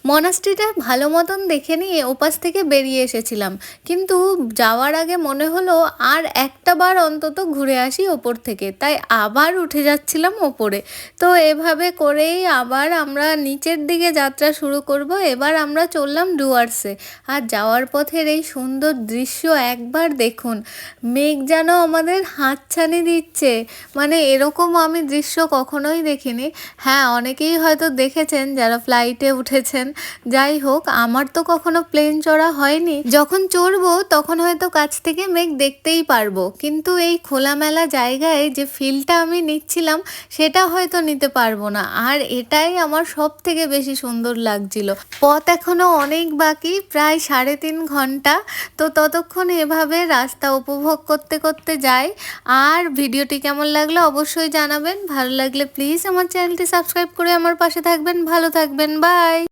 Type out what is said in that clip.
মনাস্ট্রিটা ভালো মতন দেখে নিয়ে ওপাশ থেকে বেরিয়ে এসেছিলাম, কিন্তু যাওয়ার আগে মনে হলো আর একটা বার অন্তত ঘুরে আসি ওপর থেকে, তাই আবার উঠে যাচ্ছিলাম ওপরে। তো এভাবে করেই আবার আমরা নিচের দিকে যাত্রা শুরু করব। এবার আমরা চললাম ডুয়ার্সে। আর যাওয়ার পথের এই সুন্দর দৃশ্য একবার দেখুন, মেঘ যেন আমাদের হাতছানি দিচ্ছে। মানে এরকম আমি দৃশ্য কখনোই দেখিনি। হ্যাঁ, অনেকেই হয়তো দেখেছেন যারা ফ্লাইটে উঠেছেন। যাই হোক, আমার তো কখনো প্লেন চড়া হয়নি। যখন চড়বো তখন হয়তো কাছ থেকে মেঘ দেখতেই পারবো, কিন্তু এই খোলামেলা জায়গায় যে ফিলটা আমি নিচ্ছিলাম সেটা হয়তো নিতে পারবো না। আর এটাই আমার সব থেকে বেশি সুন্দর লাগছিল। পথ এখনো অনেক বাকি, প্রায় 3.5 ঘন্টা। তো ততক্ষণ এভাবে রাস্তা উপভোগ করতে করতে যাই। আর ভিডিওটি কেমন লাগলো অবশ্যই জানাবেন। ভালো লাগলে প্লিজ আমার চ্যানেলটি সাবস্ক্রাইব করে আমার পাশে থাকবেন। ভালো থাকবেন, বাই।